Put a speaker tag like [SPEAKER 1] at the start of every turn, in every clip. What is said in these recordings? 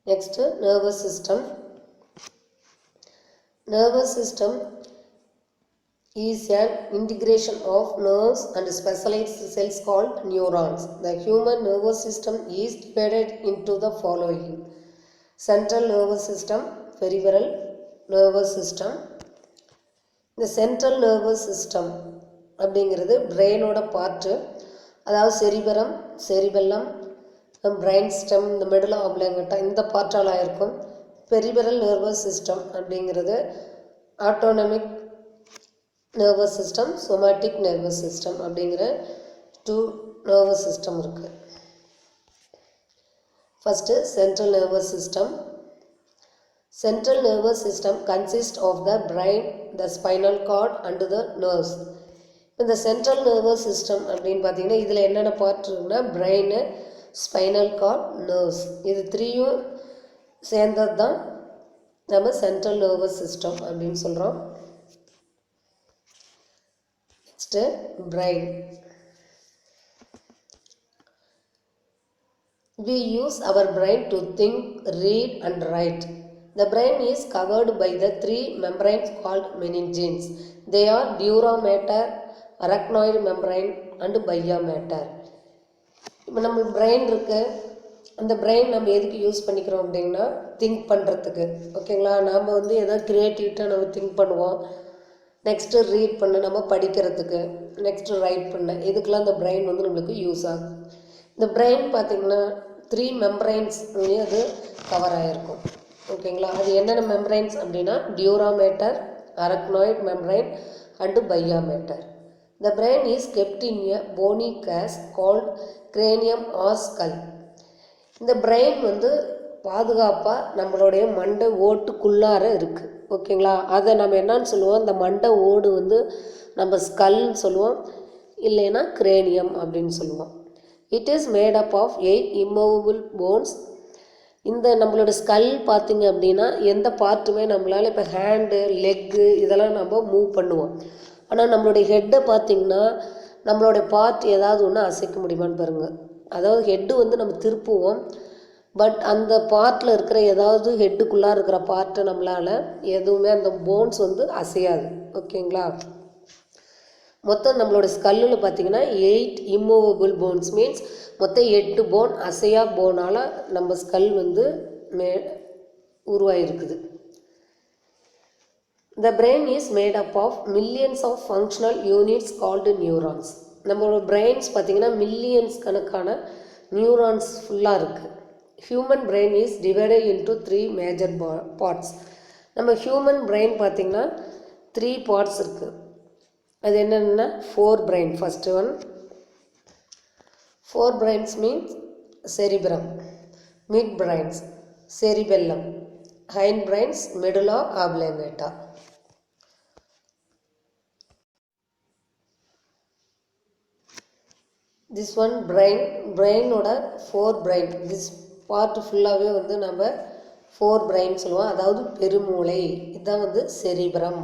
[SPEAKER 1] Next, nervous system. Nervous system is an integration of nerves and specialized cells called neurons. The human nervous system is divided into the following: central nervous system, peripheral nervous system. இந்த central nervous system அப்படிங்கிறது பிரெயினோட part, அதாவது செரிபரம், cerebellum, brain stem, இந்த medulla ஆப்லாங்கட்டா இந்த பார்ட்டால் ஆயிருக்கும். Peripheral nervous system அப்படிங்கிறது autonomic nervous system, somatic nervous system அப்படிங்கிற 2 nervous system இருக்குது. First central nervous system. Central nervous system consists of the brain, the spinal cord and the nerves. இந்த central nervous system அப்படின்னு பார்த்தீங்கன்னா இதில் என்னென்ன part இருக்குன்னா brain, spinal card, nerves, இது 3யும் சேர்ந்தது தான் நம்ம சென்ட்ரல் நர்வஸ் சிஸ்டம் அப்படின்னு சொல்கிறோம். Next brain. We use our brain to think, read and write. The brain is covered by the 3 membranes called meninges. They are dura mater, arachnoid membrane and pia mater. இப்போ நம்ம brain இருக்குது, அந்த brain நம்ம எதுக்கு use பண்ணிக்கிறோம் அப்படின்னா think பண்ணுறதுக்கு. ஓகேங்களா, நாம் வந்து எதாவது க்ரியேட்டிவிட்டாக நம்ம திங்க் பண்ணுவோம். நெக்ஸ்ட்டு ரீட் பண்ண, நம்ம படிக்கிறதுக்கு. நெக்ஸ்ட்டு ரைட் பண்ண, இதுக்கெலாம் இந்த பிரெயின் வந்து நம்மளுக்கு யூஸ் ஆகும். இந்த பிரெயின் பார்த்திங்கன்னா 3 மெம்பரைன்ஸ் அது கவர் ஆகிருக்கும். ஓகேங்களா, அது என்னென்ன மெம்பரைன்ஸ் அப்படின்னா dura mater, arachnoid membrane and pia mater. The brain is kept in a bony case called cranium or skull. இந்த பிரெயின் வந்து பாதுகாப்பாக நம்மளுடைய மண்டை ஓட்டுக்குள்ளார இருக்குது. ஓகேங்களா, அதை நம்ம என்னன்னு சொல்லுவோம், இந்த மண்டை ஓடு வந்து நம்ம ஸ்கல்னு சொல்லுவோம், இல்லைன்னா கிரேனியம் அப்படின்னு சொல்லுவோம். It is made up of 8 immovable bones. இந்த நம்மளோட ஸ்கல் பார்த்திங்க அப்படின்னா எந்த பார்ட்டுமே நம்மளால் இப்போ ஹேண்டு, லெக்கு இதெல்லாம் நம்ம மூவ் பண்ணுவோம். ஆனால் நம்மளுடைய ஹெட்டை பார்த்திங்கன்னா நம்மளுடைய பார்ட் ஏதாவது ஒன்று அசைக்க முடியுமான்னு பாருங்கள். அதாவது ஹெட்டு வந்து நம்ம திருப்புவோம், பட் அந்த பார்ட்டில் இருக்கிற ஏதாவது ஹெட்டுக்குள்ளார இருக்கிற பார்ட்டை நம்மளால் எதுவுமே அந்த போன்ஸ் வந்து அசையாது. ஓகேங்களா, மொத்தம் நம்மளோட ஸ்கல்லில் பார்த்திங்கன்னா 8 இம்மூவபிள் போன்ஸ் மீன்ஸ் மொத்தம் 8 போன், அசையா போனால் நம்ம ஸ்கல் வந்து உருவாயிருக்குது. The brain is made up of millions of functional units called neurons. நம்மளோட பிரெயின்ஸ் பார்த்திங்கன்னா மில்லியன்ஸ் கணக்கான நியூரான்ஸ் ஃபுல்லாக இருக்குது. Human brain is divided into 3 major parts. நம்ம ஹியூமன் பிரெயின் பார்த்திங்கன்னா 3 பார்ட்ஸ் இருக்குது. அது என்னென்னா 4 brain. First one 4 brains means cerebrum, mid brains cerebellum, hind brains medulla oblongata. This one பிரெயினோட 4 brain. திஸ் பார்ட் ஃபுல்லாகவே வந்து நம்ம 4 brain சொல்லுவோம், அதாவது பெருமூளை. இதுதான் வந்து செரிபிரம்.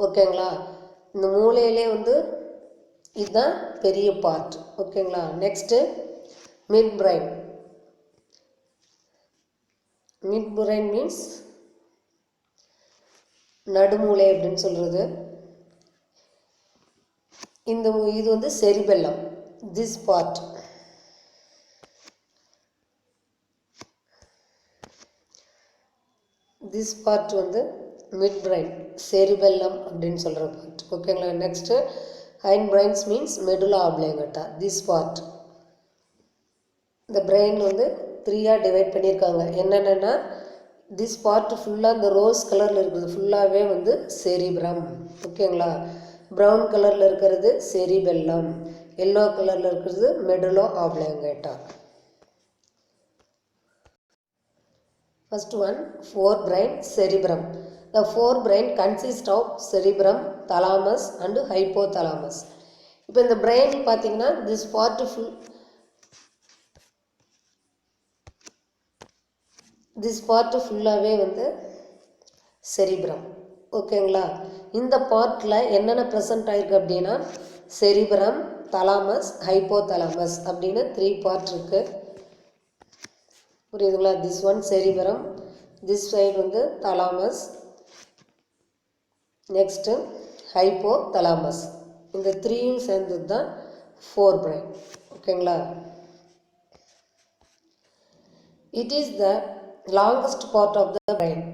[SPEAKER 1] ஓகேங்களா, இந்த மூளையிலே வந்து இதுதான் பெரிய பார்ட். ஓகேங்களா, next mid brain. Mid brain means நடுமூளை அப்படின்னு சொல்கிறது. இது வந்து cerebellum, this part. This part வந்து மிட் பிரைன், செரிபெல்லம் அப்படின்னு சொல்கிற பார்ட். ஓகேங்களா, next hind brains means medulla oblongata, this part. இந்த பிரெயின் வந்து 3ஆக டிவைட் பண்ணியிருக்காங்க. என்னென்னா திஸ் பார்ட் ஃபுல்லாக இந்த ரோஸ் கலரில் இருக்கிறது ஃபுல்லாகவே வந்து செரிபிரம். ஓகேங்களா, ப்ரௌன் கலரில் இருக்கிறது செரிபெல்லம், எல்லோ கலரில் இருக்கிறது medulla ஆப்லாங்கேட்டா. First one, 4 brain cerebrum. The 4 brain consist of cerebrum, thalamus and hypothalamus. இப்போ இந்த brain பார்த்தீங்கன்னா this part ஃபுல்லாகவே வந்து cerebrum. ஓகேங்களா, இந்த பார்ட்டில் என்னென்ன ப்ரெசன்ட் ஆகிருக்கு அப்படின்னா செரிபிரம், தலாமஸ், ஹைப்போதலாமஸ் அப்படின்னு 3 பார்ட் இருக்குது. புரியுதுங்களா? This one cerebrum, this side வந்து தலாமஸ், நெக்ஸ்ட்டு ஹைப்போ தலாமஸ். இந்த த்ரீயும் சேர்ந்தது தான் ஃபோர் பிரைன். ஓகேங்களா? It is the longest part of the brain.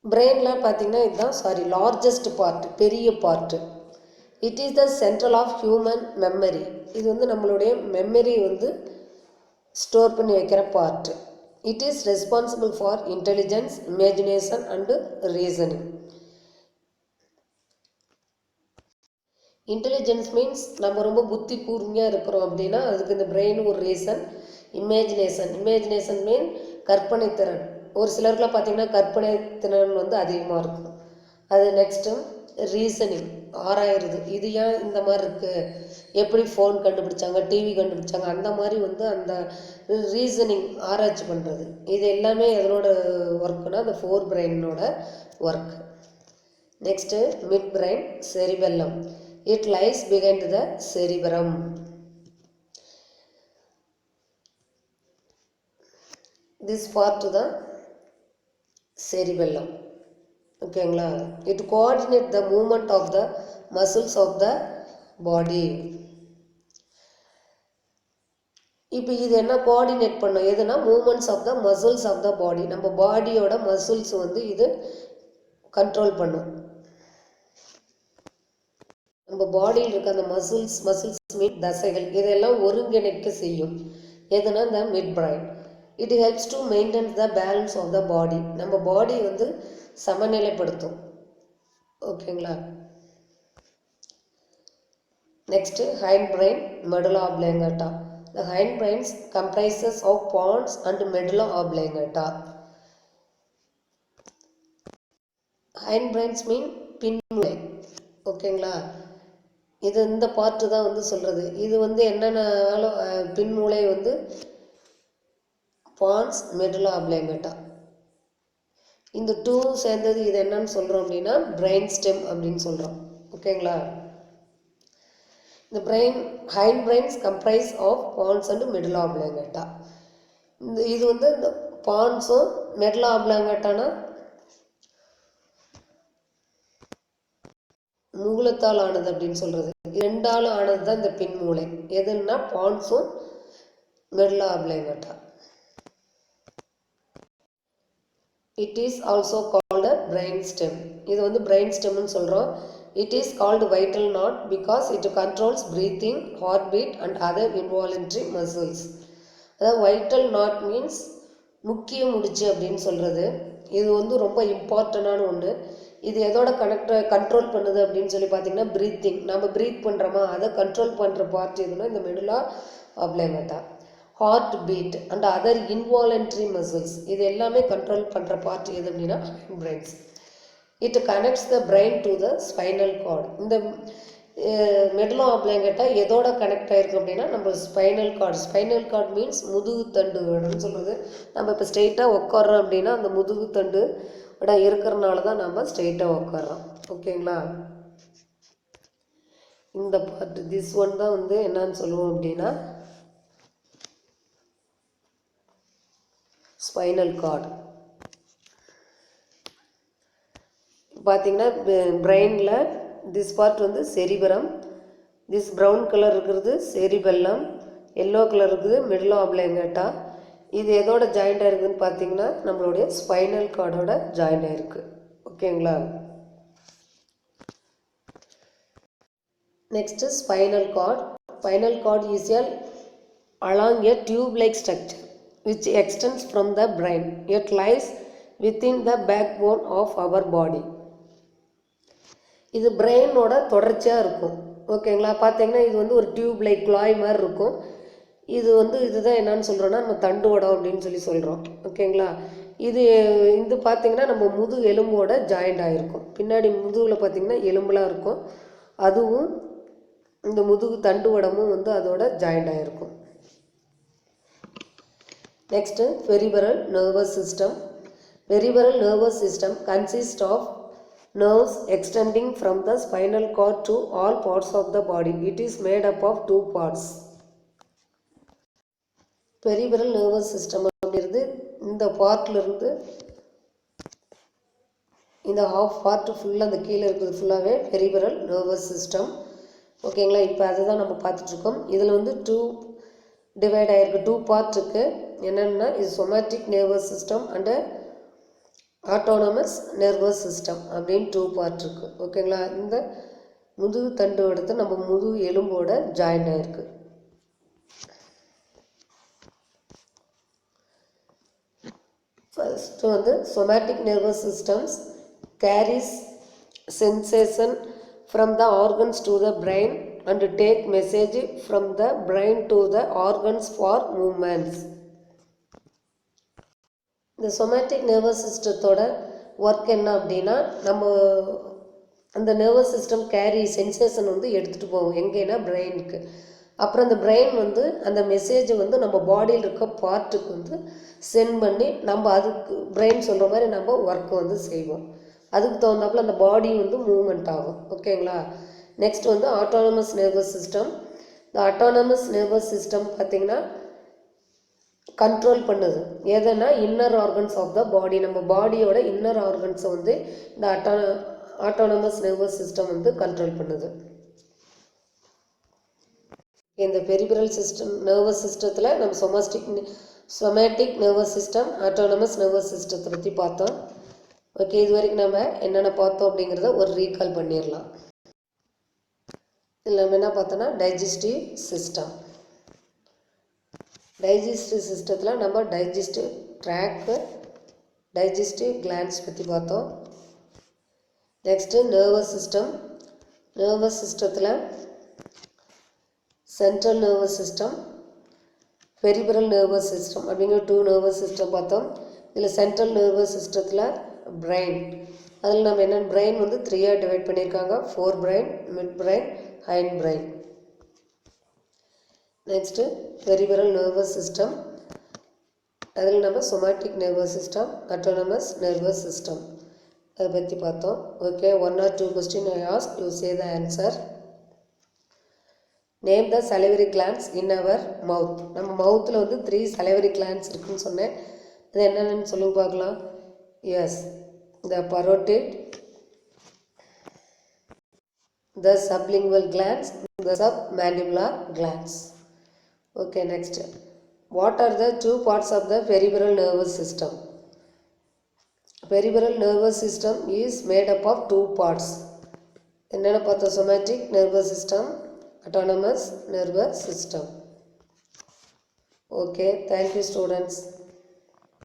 [SPEAKER 1] பிரெயினில் பார்த்தீங்கன்னா இதுதான் லார்ஜஸ்ட் பார்ட், பெரிய part. It is the central of human memory. இது வந்து நம்மளுடைய மெமரி வந்து ஸ்டோர் பண்ணி வைக்கிற part. It is responsible for intelligence, imagination and reasoning. Intelligence means நம்ம ரொம்ப புத்தி கூர்மையாக இருக்கிறோம் அப்படின்னா அதுக்கு இந்த பிரெயின் ஒரு ரீசன். இமேஜினேஷன் மீன் கற்பனை திறன். ஒரு சிலருக்குலாம் பார்த்திங்கன்னா கற்பனை திறன் வந்து அதிகமாக இருக்கும். அது நெக்ஸ்ட்டு ரீசனிங், ஆராயிறது. இது ஏன் இந்த மாதிரி இருக்குது, எப்படி ஃபோன் கண்டுபிடிச்சாங்க, டிவி கண்டுபிடிச்சாங்க, அந்த மாதிரி வந்து அந்த ரீசனிங் ஆராய்ச்சி பண்ணுறது. இது எல்லாமே எதனோட ஒர்க்குனா அந்த ஃபோர் பிரெயினோட work. Next mid brain cerebellum. It lies behind the cerebrum. This part தான் செரிபெல்லம். ஓகேங்களா? It coordinate the movement of the muscles of the body. இப்போ இது என்ன கோஆர்டினேட் பண்ணும், எதுனா movements of the muscles of the body. நம்ம பாடியோட muscles வந்து இது கண்ட்ரோல் பண்ணும். நம்ம பாடியில் இருக்க அந்த மசில்ஸ் மீன் தசைகள், இதெல்லாம் ஒருங்கிணைக்க செய்யும். எதுனா இந்த mid brain. It helps to maintain the balance of the body. நம்ம பாடி வந்து சமநிலைப்படுத்தும். ஓகேங்களா? Next hind brain medulla oblongata. The hind brains comprises of pons and medulla oblongata. Hind brains mean பின்மூளை. ஓகேங்களா? இது இந்த பார்ட்டு தான் வந்து சொல்கிறது. இது வந்து என்னென்னாலும் பின்மூளை வந்து பான்ஸ், மெடுலா ஆப்லேங்கட்டா. இந்த டூ சேர்ந்தது இது என்னன்னு சொல்கிறோம் அப்படின்னா பிரெயின் ஸ்டெம் அப்படின்னு சொல்கிறோம். ஓகேங்களா? இந்த hind brains comprise of pons and medulla oblongata. இது வந்து இந்த பான்ஸும் மெடுலா ஆப்லேங்கட்டானா மூலத்தால் ஆனது அப்படின்னு சொல்கிறது. ரெண்டால் ஆனது தான் இந்த பின்மூளை. எதுன்னா பான்ஸும் medulla ஆப்லேங்கட்டா. It is also called a brain stem. இது வந்து brain stem னு சொல்கிறோம். It is called vital knot because it controls breathing, heartbeat and other involuntary muscles. அதாவது vital knot means முக்கிய முடிச்சு அப்படின்னு சொல்கிறது. இது வந்து ரொம்ப இம்பார்ட்டண்டான ஒன்று. இது எதோட கண்ட்ரோல் பண்ணுது அப்படின்னு சொல்லி பார்த்தீங்கன்னா ப்ரீத்திங். நம்ம ப்ரீத் பண்ணுறோமா அதை கண்ட்ரோல் பண்ணுற பார்ட் எதுனா இந்த medulla oblongata. Heartbeat and other involuntary muscles, இது எல்லாமே கண்ட்ரோல் பண்ணுற பார்ட் எது அப்படின்னா brains. It connects the brain to the spinal cord. இந்த மெடுலா ஆப்லேங்கட்டா எதோட கனெக்ட் ஆகிருக்கு அப்படின்னா நம்ம spinal cord. Spinal cord means முதுகு தண்டுன்னு சொல்கிறது. நம்ம இப்போ ஸ்ட்ரெயிட்டாக உட்காரோம் அப்படின்னா அந்த முதுகு தண்டு இருக்கிறனால தான் நம்ம ஸ்ட்ரெயிட்டாக உட்காரோம். ஓகேங்களா? இந்த பார்ட் திஸ் ஒன் தான் வந்து என்னன்னு சொல்லுவோம் அப்படின்னா ஸ்பைனல் கார்டு. பார்த்தீங்கன்னா பிரெயினில் திஸ் பார்ட் வந்து செரிபரம், திஸ் ப்ரௌன் கலர் இருக்கிறது செரிபெல்லம், எல்லோ கலர் இருக்குது மெடுலா ஆப்லேங்கட்டா. இது எதோட ஜாயிண்ட் ஆயிருக்குதுன்னு பார்த்தீங்கன்னா நம்மளுடைய ஸ்பைனல் கார்டோட ஜாயிண்ட் ஆயிருக்கு. ஓகேங்களா? Next spinal cord. Spinal card is along a tube-like structure which extends from the brain. It lies within the backbone of our body. இது பிரெயினோட தொடர்ச்சியாக இருக்கும். ஓகேங்களா? பார்த்தீங்கன்னா இது வந்து ஒரு டியூப் லைக் குழாய் மாதிரி இருக்கும். இது வந்து இதுதான் என்னன்னு சொல்கிறோன்னா நம்ம தண்டுவடம் அப்படின்னு சொல்லி சொல்கிறோம். ஓகேங்களா? இது பார்த்திங்கன்னா நம்ம முதுகு எலும்போட ஜாயிண்ட் ஆகிருக்கும். பின்னாடி முதுகில் பார்த்திங்கன்னா எலும்புலாம் இருக்கும். அதுவும் இந்த முதுகு தண்டுவடமும் வந்து அதோட ஜாயிண்ட் ஆகிருக்கும். Next peripheral nervous system. Peripheral nervous system consist of nerves extending from the spinal cord to all parts of the body. It is made up of two parts. Peripheral nervous system அப்படி இந்த பார்ட்லேருந்து இந்த half part ஃபுல்லாக அந்த கீழே இருக்கிறது ஃபுல்லாகவே peripheral nervous system. ஓகேங்களா, இப்போ அதுதான் நம்ம பார்த்துட்ருக்கோம். இதில் வந்து டிவைட் ஆகிருக்கு, 2 பார்ட் இருக்குது. என்னென்னா இது somatic nervous system and autonomous nervous system அப்படின்னு 2 பார்ட் இருக்குது. ஓகேங்களா, இந்த முதுகு தண்டு எடுத்து நம்ம முதுகு எலும்போட ஜாயிண்ட் ஆகிருக்கு. ஃபஸ்ட்டு வந்து somatic nervous systems carries sensation from the organs to the brain and take message from the brain to the organs for movements. இந்த somatic nervous systemத்தோட ஒர்க் என்ன அப்படின்னா, நம்ம அந்த நர்வஸ் சிஸ்டம் கேரி சென்சேஷன் வந்து எடுத்துகிட்டு போவோம் எங்கேனா பிரெயினுக்கு. அப்புறம் அந்த பிரெயின் வந்து அந்த மெசேஜை வந்து நம்ம பாடியில் இருக்க பார்ட்டுக்கு வந்து சென்ட் பண்ணி நம்ம அதுக்கு பிரெயின் சொல்கிற மாதிரி நம்ம ஒர்க் வந்து செய்வோம். அதுக்கு தகுந்தாப்புல அந்த பாடி வந்து மூவ்மெண்ட் ஆகும். ஓகேங்களா, நெக்ஸ்ட் வந்து ஆட்டோனமஸ் நர்வஸ் சிஸ்டம். இந்த ஆட்டோனமஸ் நர்வஸ் சிஸ்டம் பார்த்திங்கன்னா கண்ட்ரோல் பண்ணுது எதுனா inner organs of the body. நம்ம பாடியோட இன்னர் ஆர்கன்ஸை வந்து இந்த ஆட்டோனமஸ் நர்வஸ் சிஸ்டம் வந்து கண்ட்ரோல் பண்ணுது. இந்த பெரிபரல் சிஸ்டம் நர்வஸ் சிஸ்டத்தில் நம்ம somatic nervous system, autonomous nervous சிஸ்டத்தை பற்றி பார்த்தோம். ஓகே, இது வரைக்கும் நம்ம என்னென்ன பார்த்தோம் அப்படிங்கிறத ஒரு ரீகால் பண்ணிடலாம். இதில் நம்ம என்ன பார்த்தோன்னா டைஜஸ்டிவ் சிஸ்டம். டைஜஸ்டிவ் சிஸ்டத்தில் நம்ம டைஜஸ்டிவ் ட்ராக்கு, டைஜஸ்டிவ் கிளாண்ட்ஸ் பற்றி பார்த்தோம். Next nervous system. நர்வஸ் சிஸ்டத்தில் central nervous system, peripheral nervous system அப்படிங்கிற 2 நர்வஸ் சிஸ்டம் பார்த்தோம். இதில் சென்ட்ரல் நர்வஸ் சிஸ்டத்தில் பிரெயின், அதில் நம்ம என்ன பிரெயின் வந்து 3ஆக டிவைட் பண்ணியிருக்காங்க. 4 brain, mid brain, hind brain. Next peripheral nervous system, அதில் நம்ம somatic nervous system, autonomous nervous system அதை பற்றி பார்த்தோம். Okay, 1 or 2 question I ask, you say the answer. Name the salivary glands in our mouth. நம்ம மவுத்தில் வந்து 3 salivary glands இருக்குன்னு சொன்னேன். அது என்னென்னு சொல்லுங்க பார்க்கலாம். Yes, the parotid, the sublingual glands, the submandibular glands. Okay, next, what are the 2 parts of the peripheral nervous system? Peripheral nervous system is made up of 2 parts. என்னென்ன பார்த்தோம்? somatic nervous system, autonomous nervous system. Okay, thank you students.